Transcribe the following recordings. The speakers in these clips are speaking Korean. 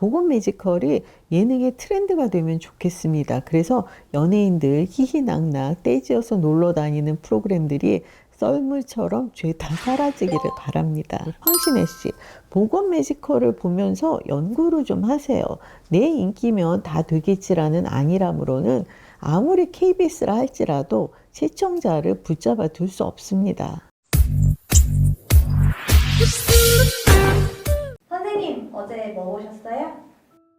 보건 뮤지컬이 예능의 트렌드가 되면 좋겠습니다. 그래서 연예인들 희희낙낙 떼지어서 놀러 다니는 프로그램들이 썰물처럼 죄다 사라지기를 바랍니다. 황신혜 씨, 보건 뮤지컬을 보면서 연구를 좀 하세요. 내 인기면 다 되겠지라는 안일함으로는 아무리 KBS라 할지라도 시청자를 붙잡아 둘 수 없습니다. 선생님, 어제 뭐 보셨어요?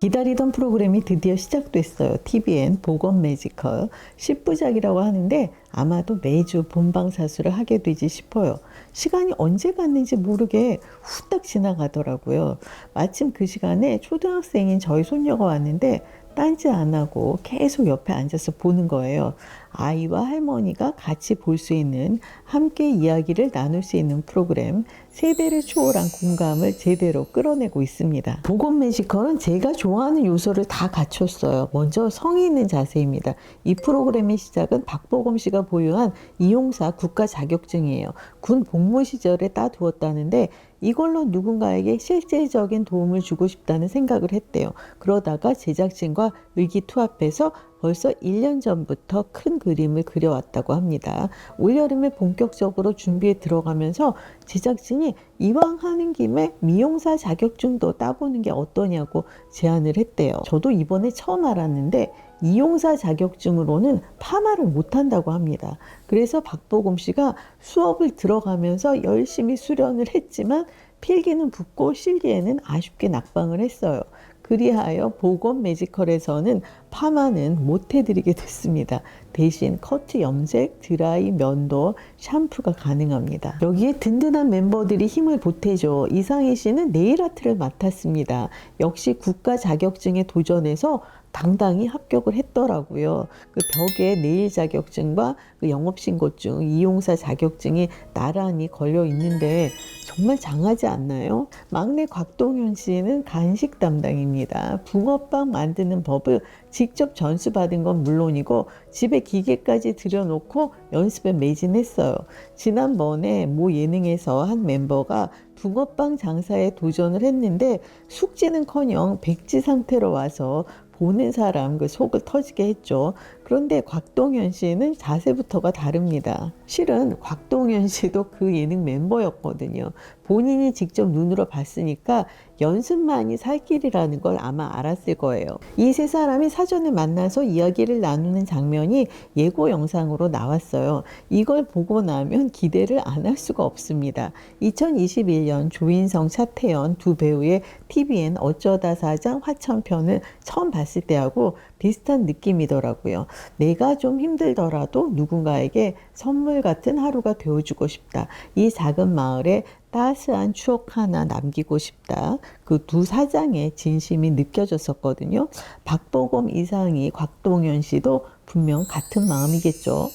기다리던 프로그램이 드디어 시작됐어요. TVN 보건 뮤지컬 10부작이라고 하는데 아마도 매주 본방사수를 하게 되지 싶어요. 시간이 언제 갔는지 모르게 후딱 지나가더라고요. 마침 그 시간에 초등학생인 저희 손녀가 왔는데 딴짓 안 하고 계속 옆에 앉아서 보는 거예요. 아이와 할머니가 같이 볼 수 있는, 함께 이야기를 나눌 수 있는 프로그램, 세대를 초월한 공감을 제대로 끌어내고 있습니다. 보건 뮤지컬은 제가 좋아하는 요소를 다 갖췄어요. 먼저 성의 있는 자세입니다. 이 프로그램의 시작은 박보검 씨가 보유한 이용사 국가 자격증이에요. 군 복무 시절에 따두었다는데 이걸로 누군가에게 실질적인 도움을 주고 싶다는 생각을 했대요. 그러다가 제작진과 의기투합해서 벌써 1년 전부터 큰 그림을 그려왔다고 합니다. 올여름에 본격적으로 준비에 들어가면서 제작진이 이왕 하는 김에 미용사 자격증도 따보는 게 어떠냐고 제안을 했대요. 저도 이번에 처음 알았는데 이용사 자격증으로는 파마를 못한다고 합니다. 그래서 박보검 씨가 수업을 들어가면서 열심히 수련을 했지만 필기는 붙고 실기에는 아쉽게 낙방을 했어요. 그리하여 보건 뮤지컬에서는 파마는 못 해드리게 됐습니다. 대신 커트 염색, 드라이, 면도, 샴푸가 가능합니다. 여기에 든든한 멤버들이 힘을 보태죠. 이상희 씨는 네일 아트를 맡았습니다. 역시 국가 자격증에 도전해서 당당히 합격을 했더라고요. 그 벽에 네일 자격증과 그 영업신고증, 이용사 자격증이 나란히 걸려 있는데 정말 장하지 않나요? 막내 곽동윤 씨는 간식 담당입니다. 붕어빵 만드는 법을 직접 전수받은 건 물론이고 집에 기계까지 들여놓고 연습에 매진했어요. 지난번에 모 예능에서 한 멤버가 붕어빵 장사에 도전을 했는데 숙지는커녕 백지 상태로 와서 보는 사람 그 속을 터지게 했죠. 그런데 곽동현 씨는 자세부터가 다릅니다. 실은 곽동현 씨도 그 예능 멤버였거든요. 본인이 직접 눈으로 봤으니까 연습만이 살 길이라는 걸 아마 알았을 거예요. 이 세 사람이 사전에 만나서 이야기를 나누는 장면이 예고 영상으로 나왔어요. 이걸 보고 나면 기대를 안 할 수가 없습니다. 2021년 조인성, 차태현 두 배우의 TVN 어쩌다 사장 화천편을 처음 봤을 때하고 비슷한 느낌이더라고요. 내가 좀 힘들더라도 누군가에게 선물 같은 하루가 되어주고 싶다. 이 작은 마을에 따스한 추억 하나 남기고 싶다. 그 두 사장의 진심이 느껴졌었거든요. 박보검, 이상희, 곽동현 씨도 분명 같은 마음이겠죠.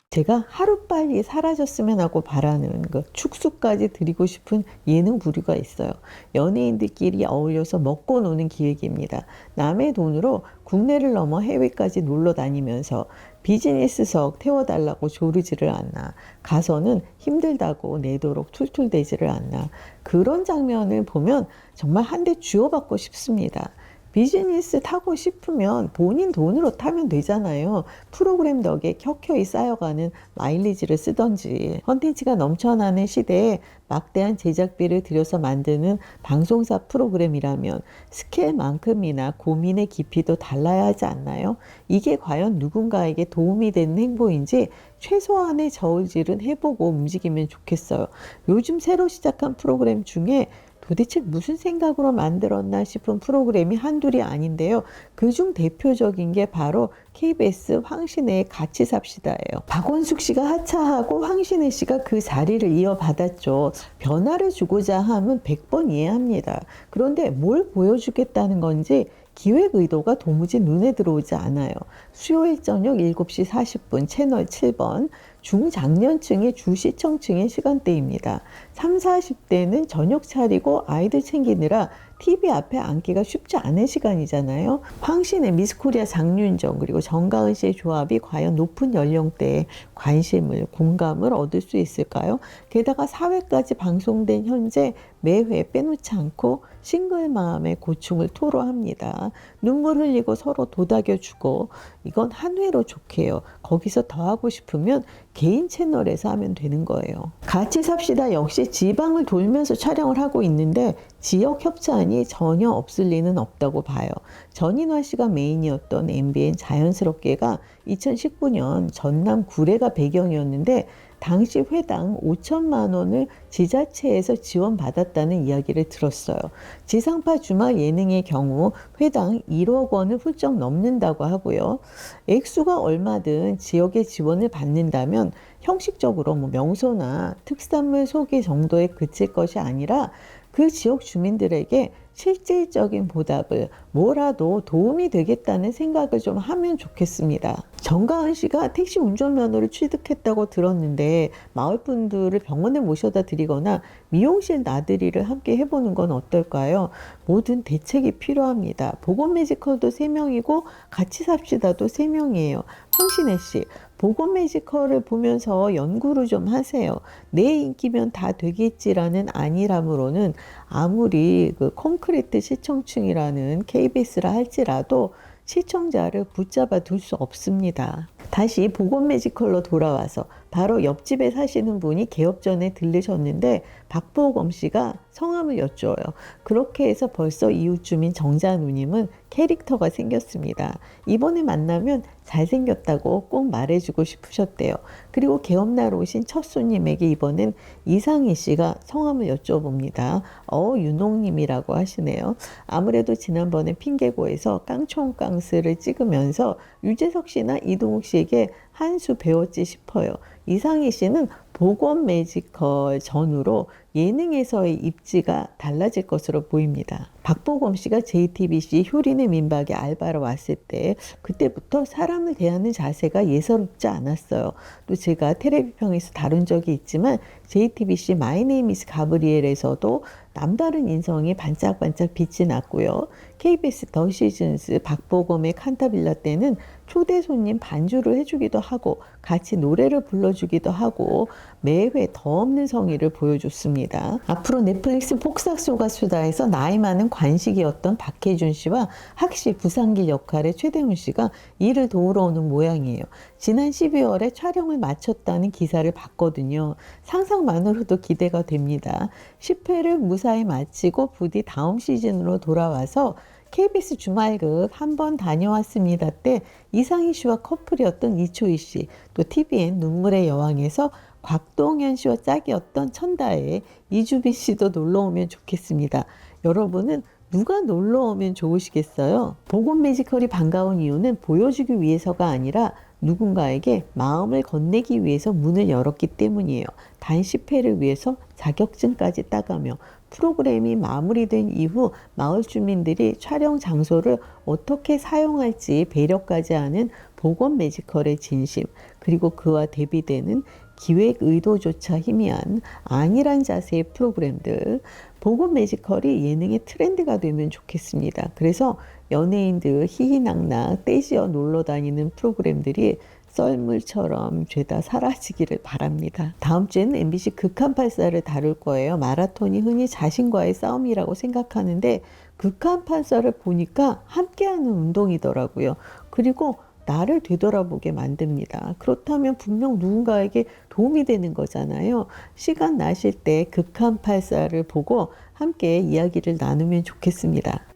제가 하루빨리 사라졌으면 하고 바라는 그 축수까지 드리고 싶은 예능 부류가 있어요. 연예인들끼리 어울려서 먹고 노는 기획입니다. 남의 돈으로 국내를 넘어 해외까지 놀러 다니면서 비즈니스석 태워달라고 조르지를 않나. 가서는 힘들다고 내도록 툴툴대지를 않나. 그런 장면을 보면 정말 한 대 쥐어받고 싶습니다. 비즈니스 타고 싶으면 본인 돈으로 타면 되잖아요. 프로그램 덕에 켜켜이 쌓여가는 마일리지를 쓰던지. 컨텐츠가 넘쳐나는 시대에 막대한 제작비를 들여서 만드는 방송사 프로그램이라면 스케일만큼이나 고민의 깊이도 달라야 하지 않나요? 이게 과연 누군가에게 도움이 되는 행보인지 최소한의 저울질은 해보고 움직이면 좋겠어요. 요즘 새로 시작한 프로그램 중에 도대체 무슨 생각으로 만들었나 싶은 프로그램이 한둘이 아닌데요. 그중 대표적인 게 바로 KBS 황신혜의 같이 삽시다예요. 박원숙 씨가 하차하고 황신혜 씨가 그 자리를 이어받았죠. 변화를 주고자 함은 100번 이해합니다. 그런데 뭘 보여주겠다는 건지 기획 의도가 도무지 눈에 들어오지 않아요. 수요일 저녁 7시 40분 채널 7번 중장년층의 주시청층의 시간대입니다. 3, 40대는 저녁 차리고 아이들 챙기느라 TV 앞에 앉기가 쉽지 않은 시간이잖아요. 황신의 미스코리아 장윤정 그리고 정가은 씨의 조합이 과연 높은 연령대에 관심을, 공감을 얻을 수 있을까요? 게다가 4회까지 방송된 현재 매회 빼놓지 않고 싱글맘의 고충을 토로합니다. 눈물 흘리고 서로 도닥여주고 이건 한 회로 좋게요. 거기서 더 하고 싶으면 개인 채널에서 하면 되는 거예요. 같이 삽시다 역시 지방을 돌면서 촬영을 하고 있는데 지역 협찬이 전혀 없을 리는 없다고 봐요. 전인화 씨가 메인이었던 MBN 자연스럽게가 2019년 전남 구례가 배경이었는데 당시 회당 5천만 원을 지자체에서 지원받았다는 이야기를 들었어요. 지상파 주말 예능의 경우 회당 1억 원을 훌쩍 넘는다고 하고요. 액수가 얼마든 지역의 지원을 받는다면 형식적으로 명소나 특산물 소개 정도에 그칠 것이 아니라 그 지역 주민들에게 실질적인 보답을 뭐라도 도움이 되겠다는 생각을 좀 하면 좋겠습니다. 정가은 씨가 택시 운전면허를 취득했다고 들었는데 마을 분들을 병원에 모셔다 드리거나 미용실 나들이를 함께 해보는 건 어떨까요? 모든 대책이 필요합니다. 보건 매지컬도 3명이고 같이 삽시다도 3명이에요. 황신혜 씨, 보건 매지컬을 보면서 연구를 좀 하세요. 내 인기면 다 되겠지라는 안일함으로는 아무리 그 콘크리트 시청층이라는 KBS라 할지라도 시청자를 붙잡아 둘 수 없습니다. 다시 보건 매지컬로 돌아와서 바로 옆집에 사시는 분이 개업 전에 들르셨는데 박보검 씨가 성함을 여쭈어요. 그렇게 해서 벌써 이웃 주민 정자 누님은 캐릭터가 생겼습니다. 이번에 만나면 잘생겼다고 꼭 말해주고 싶으셨대요. 그리고 개업날 오신 첫 손님에게 이번엔 이상희 씨가 성함을 여쭤봅니다. 윤홍님이라고 하시네요. 아무래도 지난번에 핑계고에서 깡총깡스를 찍으면서 유재석 씨나 이동욱 씨에게 한 수 배웠지 싶어요. 이상희 씨는 보건 매지컬 전후로 예능에서의 입지가 달라질 것으로 보입니다. 박보검 씨가 JTBC 효린의 민박에 알바로 왔을 때 그때부터 사람을 대하는 자세가 예사롭지 않았어요. 또 제가 텔레비평에서 다룬 적이 있지만 JTBC 마이 네임 이즈 가브리엘에서도 남다른 인성이 반짝반짝 빛이 났고요. KBS 더 시즌스 박보검의 칸타빌라 때는 초대 손님 반주를 해주기도 하고 같이 노래를 불러주기도 하고 매회 더 없는 성의를 보여줬습니다. 앞으로 넷플릭스 폭삭소가 수다에서 나이 많은 관식이었던 박혜준 씨와 학시 부상길 역할의 최대훈 씨가 이를 도우러 오는 모양이에요. 지난 12월에 촬영을 마쳤다는 기사를 봤거든요. 상상만으로도 기대가 됩니다. 10회를 무사히 마치고 부디 다음 시즌으로 돌아와서 KBS 주말극 한번 다녀왔습니다 때 이상희 씨와 커플이었던 이초희 씨, 또 TVN 눈물의 여왕에서 곽동현 씨와 짝이었던 천다의 이주빈 씨도 놀러오면 좋겠습니다. 여러분은 누가 놀러오면 좋으시겠어요? 보건 매지컬이 반가운 이유는 보여주기 위해서가 아니라 누군가에게 마음을 건네기 위해서 문을 열었기 때문이에요. 단 10회를 위해서 자격증까지 따가며 프로그램이 마무리된 이후 마을 주민들이 촬영 장소를 어떻게 사용할지 배려까지 하는 보건 매지컬의 진심, 그리고 그와 대비되는 기획 의도조차 희미한 안일한 자세의 프로그램들, 보건 매지컬이 예능의 트렌드가 되면 좋겠습니다. 그래서 연예인들 희희낙낙 떼지어 놀러 다니는 프로그램들이 썰물처럼 죄다 사라지기를 바랍니다. 다음 주에는 MBC 극한팔사를 다룰 거예요. 마라톤이 흔히 자신과의 싸움이라고 생각하는데 극한팔사를 보니까 함께하는 운동이더라고요. 그리고 나를 되돌아보게 만듭니다. 그렇다면 분명 누군가에게 도움이 되는 거잖아요. 시간 나실 때 극한팔사를 보고 함께 이야기를 나누면 좋겠습니다.